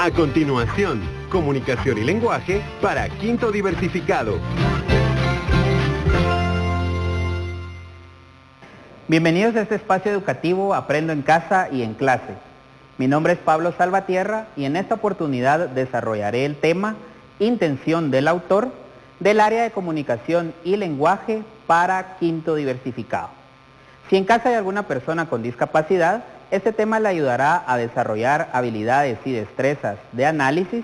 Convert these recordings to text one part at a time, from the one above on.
A continuación, comunicación y lenguaje para quinto diversificado. Bienvenidos a este espacio educativo Aprendo en Casa y en Clase. Mi nombre es Pablo Salvatierra y en esta oportunidad desarrollaré el tema Intención del autor del área de comunicación y lenguaje para quinto diversificado. Si en casa hay alguna persona con discapacidad, este tema le ayudará a desarrollar habilidades y destrezas de análisis,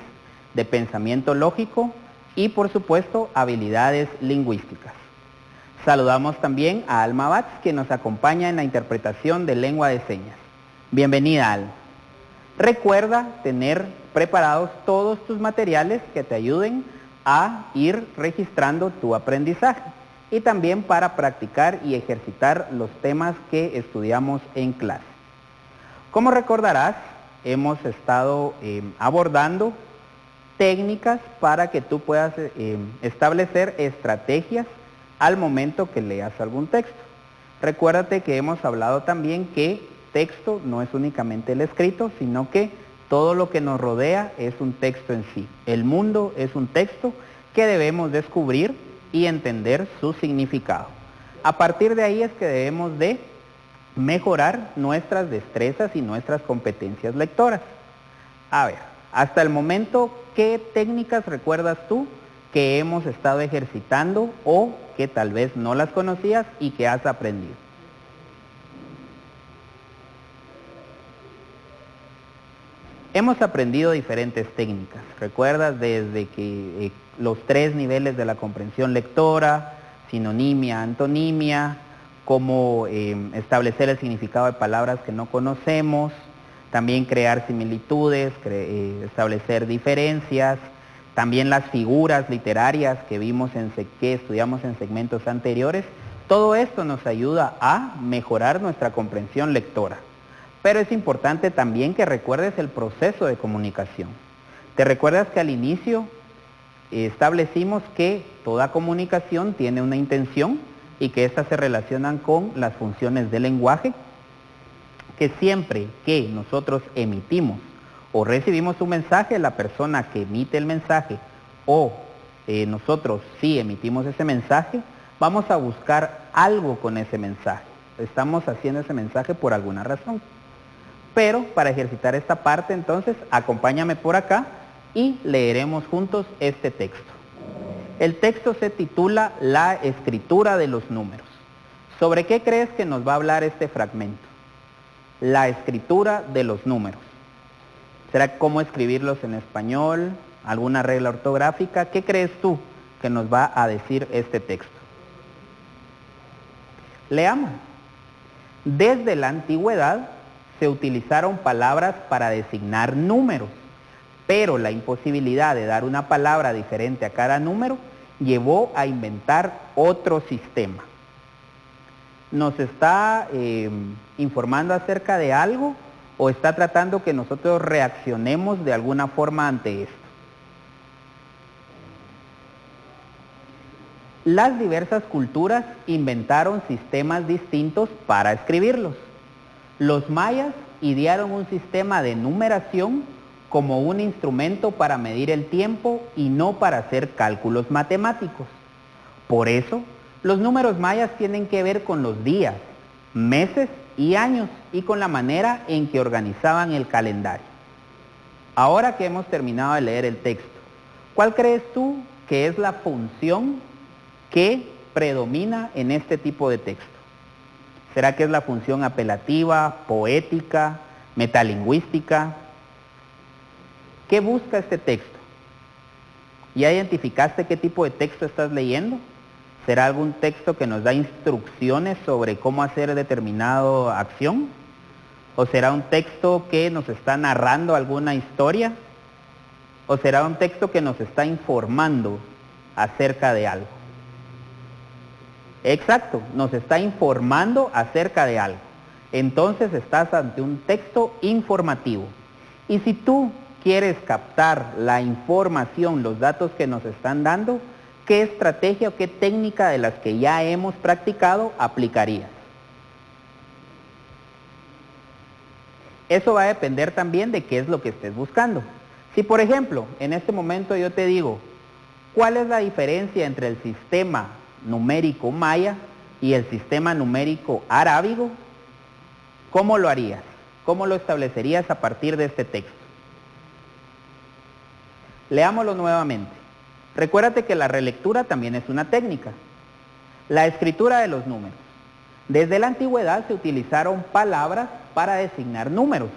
de pensamiento lógico y, por supuesto, habilidades lingüísticas. Saludamos también a Alma Batz, que nos acompaña en la interpretación de lengua de señas. Bienvenida, Alma. Recuerda tener preparados todos tus materiales que te ayuden a ir registrando tu aprendizaje y también para practicar y ejercitar los temas que estudiamos en clase. Como recordarás, hemos estado abordando técnicas para que tú puedas establecer estrategias al momento que leas algún texto. Recuérdate que hemos hablado también que texto no es únicamente el escrito, sino que todo lo que nos rodea es un texto en sí. El mundo es un texto que debemos descubrir y entender su significado. A partir de ahí es que debemos de mejorar nuestras destrezas y nuestras competencias lectoras. A ver, hasta el momento, ¿qué técnicas recuerdas tú que hemos estado ejercitando o que tal vez no las conocías y que has aprendido? Hemos aprendido diferentes técnicas. ¿Recuerdas? Desde que los 3 niveles de la comprensión lectora, sinonimia, antonimia, cómo establecer el significado de palabras que no conocemos, también crear similitudes, establecer diferencias, también las figuras literarias que estudiamos en segmentos anteriores. Todo esto nos ayuda a mejorar nuestra comprensión lectora. Pero es importante también que recuerdes el proceso de comunicación. ¿Te recuerdas que al inicio establecimos que toda comunicación tiene una intención y que éstas se relacionan con las funciones del lenguaje? Que siempre que nosotros emitimos o recibimos un mensaje, la persona que emite el mensaje o nosotros sí emitimos ese mensaje, vamos a buscar algo con ese mensaje. Estamos haciendo ese mensaje por alguna razón. Pero para ejercitar esta parte, entonces, acompáñame por acá y leeremos juntos este texto. El texto se titula La escritura de los números. ¿Sobre qué crees que nos va a hablar este fragmento? La escritura de los números. ¿Será cómo escribirlos en español? ¿Alguna regla ortográfica? ¿Qué crees tú que nos va a decir este texto? Leamos. Desde la antigüedad se utilizaron palabras para designar números, pero la imposibilidad de dar una palabra diferente a cada número llevó a inventar otro sistema. ¿Nos está informando acerca de algo o está tratando que nosotros reaccionemos de alguna forma ante esto? Las diversas culturas inventaron sistemas distintos para escribirlos. Los mayas idearon un sistema de numeración como un instrumento para medir el tiempo y no para hacer cálculos matemáticos. Por eso, los números mayas tienen que ver con los días, meses y años y con la manera en que organizaban el calendario. Ahora que hemos terminado de leer el texto, ¿cuál crees tú que es la función que predomina en este tipo de texto? ¿Será que es la función apelativa, poética, metalingüística? ¿Qué busca este texto? ¿Ya identificaste qué tipo de texto estás leyendo? ¿Será algún texto que nos da instrucciones sobre cómo hacer determinada acción? ¿O será un texto que nos está narrando alguna historia? ¿O será un texto que nos está informando acerca de algo? Exacto, nos está informando acerca de algo. Entonces estás ante un texto informativo. Y si tú quieres captar la información, los datos que nos están dando, ¿qué estrategia o qué técnica de las que ya hemos practicado aplicarías? Eso va a depender también de qué es lo que estés buscando. Si por ejemplo, en este momento yo te digo, ¿cuál es la diferencia entre el sistema numérico maya y el sistema numérico arábigo? ¿Cómo lo harías? ¿Cómo lo establecerías a partir de este texto? Leámoslo nuevamente. Recuérdate que la relectura también es una técnica. La escritura de los números. Desde la antigüedad se utilizaron palabras para designar números,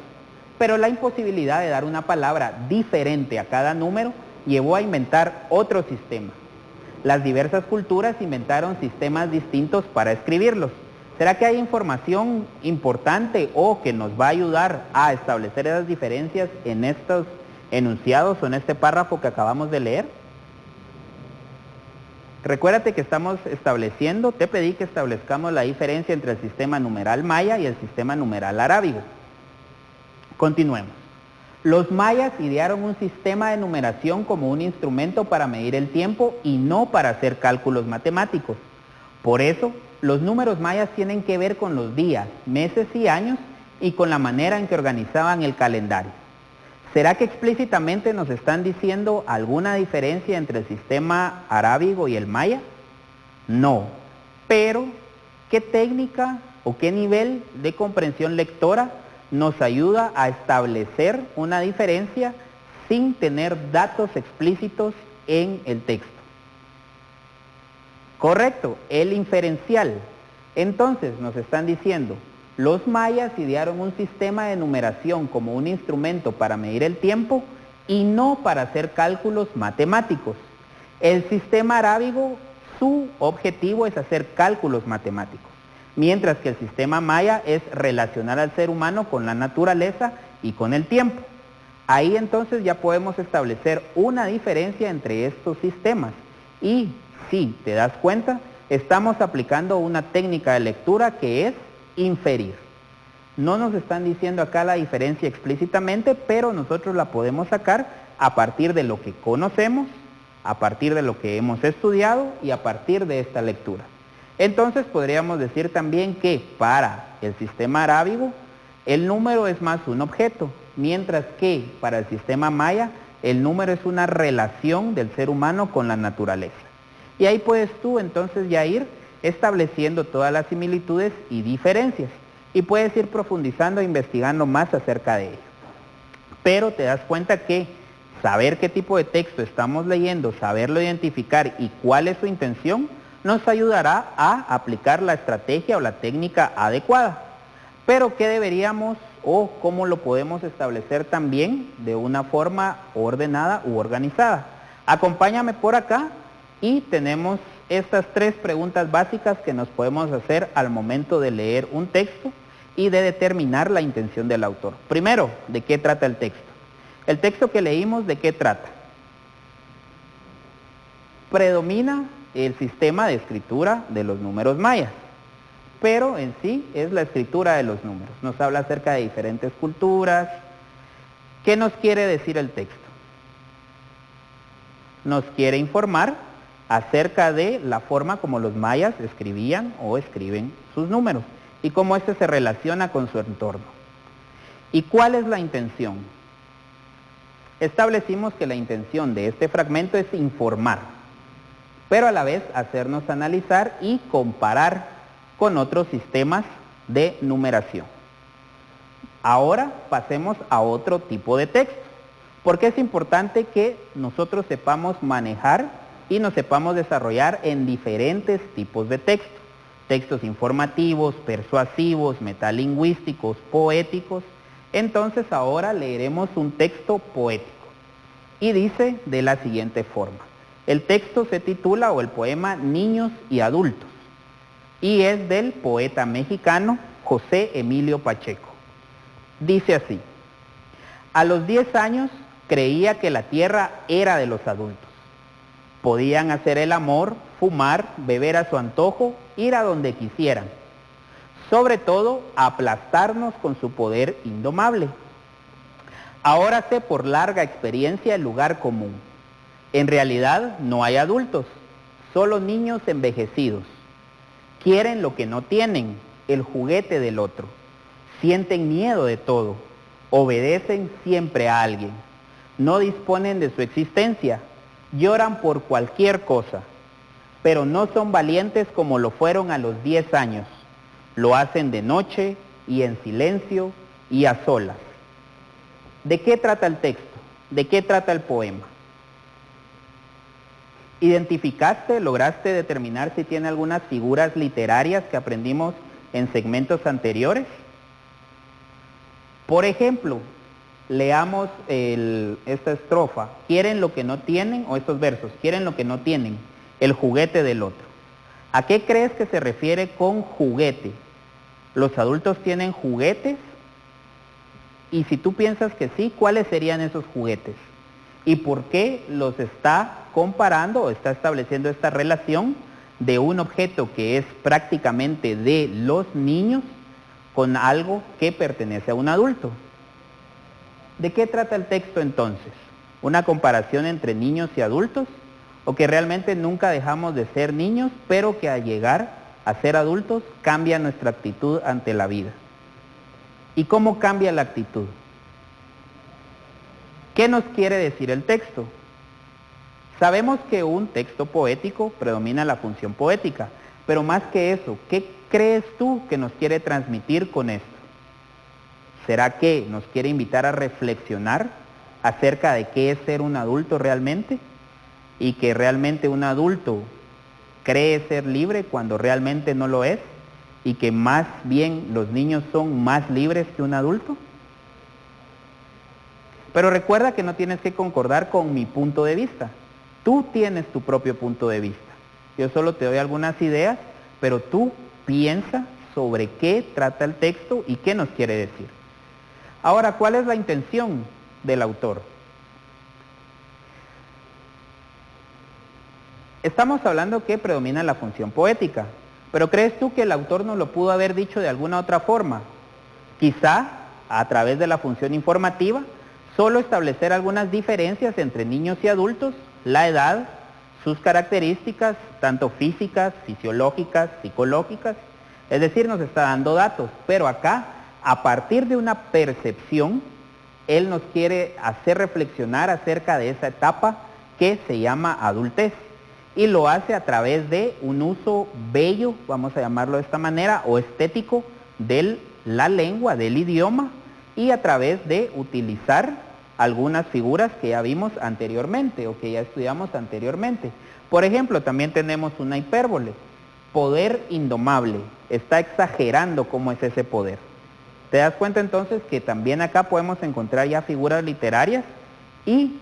pero la imposibilidad de dar una palabra diferente a cada número llevó a inventar otro sistema. Las diversas culturas inventaron sistemas distintos para escribirlos. ¿Será que hay información importante o que nos va a ayudar a establecer esas diferencias en estos enunciados o en este párrafo que acabamos de leer? Recuérdate que estamos estableciendo, te pedí que establezcamos la diferencia entre el sistema numeral maya y el sistema numeral arábigo. Continuemos. Los mayas idearon un sistema de numeración como un instrumento para medir el tiempo y no para hacer cálculos matemáticos. Por eso, los números mayas tienen que ver con los días, meses y años y con la manera en que organizaban el calendario. ¿Será que explícitamente nos están diciendo alguna diferencia entre el sistema arábigo y el maya? No, pero ¿qué técnica o qué nivel de comprensión lectora nos ayuda a establecer una diferencia sin tener datos explícitos en el texto? Correcto, el inferencial. Entonces nos están diciendo, los mayas idearon un sistema de numeración como un instrumento para medir el tiempo y no para hacer cálculos matemáticos. El sistema arábigo, su objetivo es hacer cálculos matemáticos, mientras que el sistema maya es relacionar al ser humano con la naturaleza y con el tiempo. Ahí entonces ya podemos establecer una diferencia entre estos sistemas y, si te das cuenta, estamos aplicando una técnica de lectura que es inferir. No nos están diciendo acá la diferencia explícitamente, pero nosotros la podemos sacar a partir de lo que conocemos, a partir de lo que hemos estudiado y a partir de esta lectura. Entonces podríamos decir también que para el sistema arábigo el número es más un objeto, mientras que para el sistema maya el número es una relación del ser humano con la naturaleza. Y ahí puedes tú entonces ya ir estableciendo todas las similitudes y diferencias y puedes ir profundizando e investigando más acerca de ello. Pero te das cuenta que saber qué tipo de texto estamos leyendo, saberlo identificar y cuál es su intención, nos ayudará a aplicar la estrategia o la técnica adecuada. Pero ¿qué deberíamos o cómo lo podemos establecer también de una forma ordenada u organizada? Acompáñame por acá y tenemos estas 3 preguntas básicas que nos podemos hacer al momento de leer un texto y de determinar la intención del autor. Primero, ¿de qué trata el texto? El texto que leímos, ¿de qué trata? Predomina el sistema de escritura de los números mayas, pero en sí es la escritura de los números. Nos habla acerca de diferentes culturas. ¿Qué nos quiere decir el texto? Nos quiere informar acerca de la forma como los mayas escribían o escriben sus números y cómo este se relaciona con su entorno. ¿Y cuál es la intención? Establecimos que la intención de este fragmento es informar, pero a la vez hacernos analizar y comparar con otros sistemas de numeración. Ahora pasemos a otro tipo de texto, porque es importante que nosotros sepamos manejar y nos sepamos desarrollar en diferentes tipos de textos. Textos informativos, persuasivos, metalingüísticos, poéticos. Entonces ahora leeremos un texto poético. Y dice de la siguiente forma. El texto se titula o el poema Niños y Adultos. Y es del poeta mexicano José Emilio Pacheco. Dice así. A los 10 años creía que la tierra era de los adultos. Podían hacer el amor, fumar, beber a su antojo, ir a donde quisieran. Sobre todo, aplastarnos con su poder indomable. Ahora sé por larga experiencia el lugar común. En realidad no hay adultos, solo niños envejecidos. Quieren lo que no tienen, el juguete del otro. Sienten miedo de todo, obedecen siempre a alguien. no disponen de su existencia, lloran por cualquier cosa, pero no son valientes como lo fueron a los 10 años. Lo hacen de noche y en silencio y a solas. ¿De qué trata el texto? ¿De qué trata el poema? ¿Identificaste, lograste determinar si tiene algunas figuras literarias que aprendimos en segmentos anteriores? Por ejemplo, leamos esta estrofa. Quieren lo que no tienen, o estos versos, quieren lo que no tienen, el juguete del otro. ¿A qué crees que se refiere con juguete? ¿Los adultos tienen juguetes? Y si tú piensas que sí, ¿cuáles serían esos juguetes? ¿Y por qué los está comparando o está estableciendo esta relación de un objeto que es prácticamente de los niños con algo que pertenece a un adulto? ¿De qué trata el texto entonces? ¿Una comparación entre niños y adultos? ¿O que realmente nunca dejamos de ser niños, pero que al llegar a ser adultos cambia nuestra actitud ante la vida? ¿Y cómo cambia la actitud? ¿Qué nos quiere decir el texto? Sabemos que un texto poético predomina la función poética, pero más que eso, ¿qué crees tú que nos quiere transmitir con esto? ¿Será que nos quiere invitar a reflexionar acerca de qué es ser un adulto realmente? Y que realmente un adulto cree ser libre cuando realmente no lo es, y que más bien los niños son más libres que un adulto. Pero recuerda que no tienes que concordar con mi punto de vista. Tú tienes tu propio punto de vista. Yo solo te doy algunas ideas, pero tú piensa sobre qué trata el texto y qué nos quiere decir. Ahora, ¿cuál es la intención del autor? Estamos hablando que predomina la función poética, pero ¿crees tú que el autor nos lo pudo haber dicho de alguna otra forma? Quizá, a través de la función informativa, solo establecer algunas diferencias entre niños y adultos, la edad, sus características, tanto físicas, fisiológicas, psicológicas, es decir, nos está dando datos, pero acá, a partir de una percepción, él nos quiere hacer reflexionar acerca de esa etapa que se llama adultez. Y lo hace a través de un uso bello, vamos a llamarlo de esta manera, o estético de la lengua, del idioma, y a través de utilizar algunas figuras que ya vimos anteriormente o que ya estudiamos anteriormente. Por ejemplo, también tenemos una hipérbole, poder indomable, está exagerando cómo es ese poder. ¿Te das cuenta entonces que también acá podemos encontrar ya figuras literarias? Y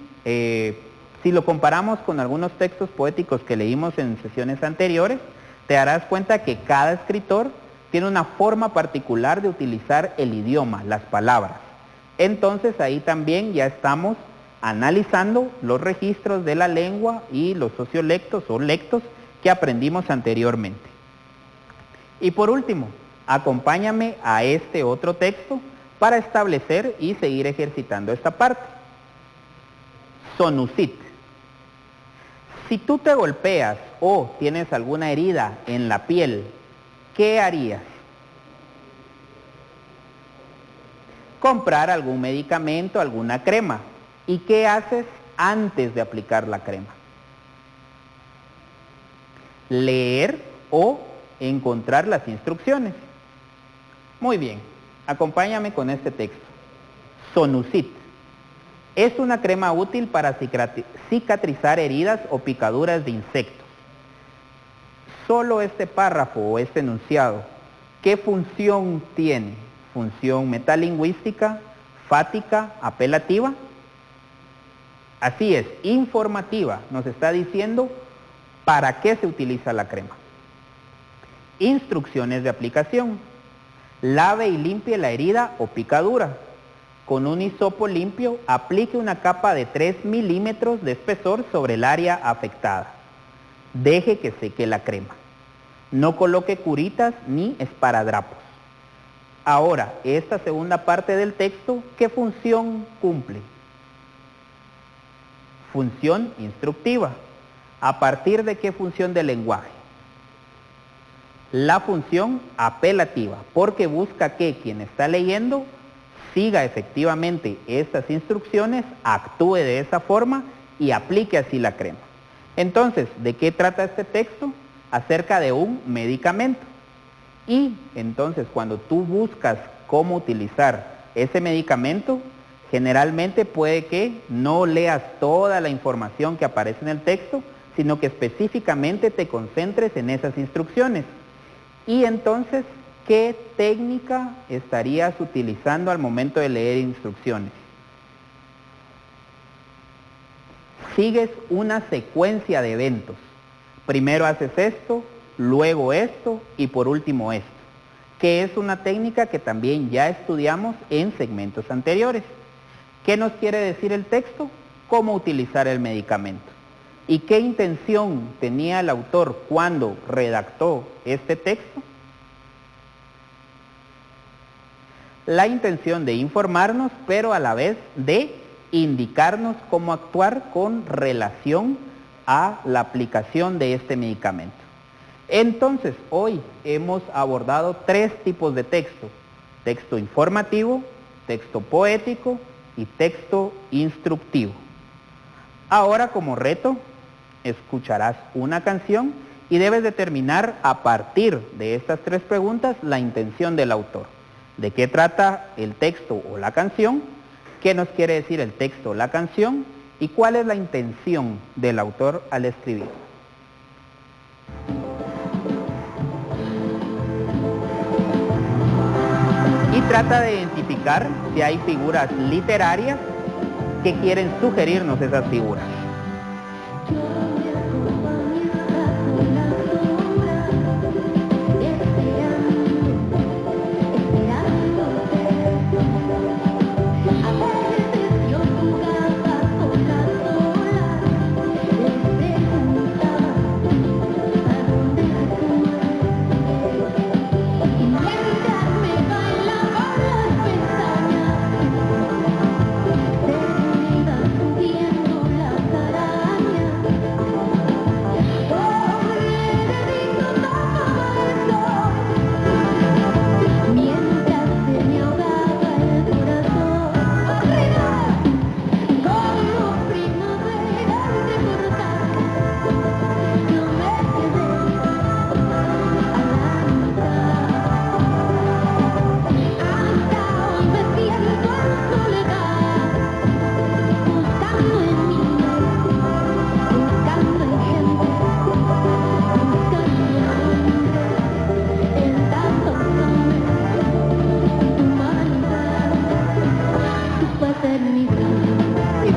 si lo comparamos con algunos textos poéticos que leímos en sesiones anteriores, te darás cuenta que cada escritor tiene una forma particular de utilizar el idioma, las palabras. Entonces ahí también ya estamos analizando los registros de la lengua y los sociolectos o lectos que aprendimos anteriormente. Y por último, acompáñame a este otro texto para establecer y seguir ejercitando esta parte. Sonucit. Si tú te golpeas o tienes alguna herida en la piel, ¿qué harías? Comprar algún medicamento, alguna crema. ¿Y qué haces antes de aplicar la crema? Leer o encontrar las instrucciones. Muy bien, acompáñame con este texto. Sonucit. Es una crema útil para cicatrizar heridas o picaduras de insectos. Solo este párrafo o este enunciado, ¿qué función tiene? ¿Función metalingüística, fática, apelativa? Así es, informativa. Nos está diciendo para qué se utiliza la crema. Instrucciones de aplicación. Lave y limpie la herida o picadura. Con un hisopo limpio, aplique una capa de 3 milímetros de espesor sobre el área afectada. Deje que seque la crema. No coloque curitas ni esparadrapos. Ahora, esta segunda parte del texto, ¿qué función cumple? Función instructiva. ¿A partir de qué función del lenguaje? La función apelativa, porque busca que quien está leyendo siga efectivamente estas instrucciones, actúe de esa forma y aplique así la crema. Entonces, ¿de qué trata este texto? Acerca de un medicamento. Y entonces, cuando tú buscas cómo utilizar ese medicamento, generalmente puede que no leas toda la información que aparece en el texto, sino que específicamente te concentres en esas instrucciones. Y entonces, ¿qué técnica estarías utilizando al momento de leer instrucciones? Sigues una secuencia de eventos. Primero haces esto, luego esto y por último esto, que es una técnica que también ya estudiamos en segmentos anteriores. ¿Qué nos quiere decir el texto? Cómo utilizar el medicamento. ¿Y qué intención tenía el autor cuando redactó este texto? La intención de informarnos, pero a la vez de indicarnos cómo actuar con relación a la aplicación de este medicamento. Entonces, hoy hemos abordado 3 tipos de texto: texto informativo, texto poético y texto instructivo. Ahora, como reto, escucharás una canción y debes determinar a partir de estas 3 preguntas la intención del autor. ¿De qué trata el texto o la canción? ¿Qué nos quiere decir el texto o la canción? ¿Y cuál es la intención del autor al escribir? Y trata de identificar si hay figuras literarias que quieren sugerirnos esas figuras.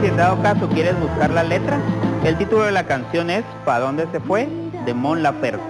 En dado caso quieres buscar la letra, el título de la canción es ¿Pa' dónde se fue?, de Mon Laferte.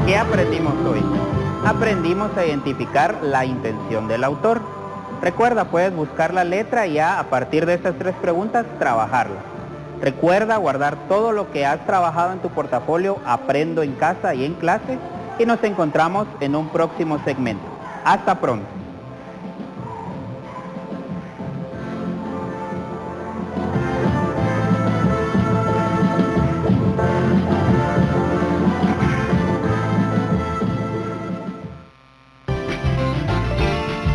¿Qué aprendimos hoy? Aprendimos a identificar la intención del autor. Recuerda, puedes buscar la letra y ya a partir de estas 3 preguntas trabajarla. Recuerda guardar todo lo que has trabajado en tu portafolio Aprendo en Casa y en Clase y nos encontramos en un próximo segmento. Hasta pronto.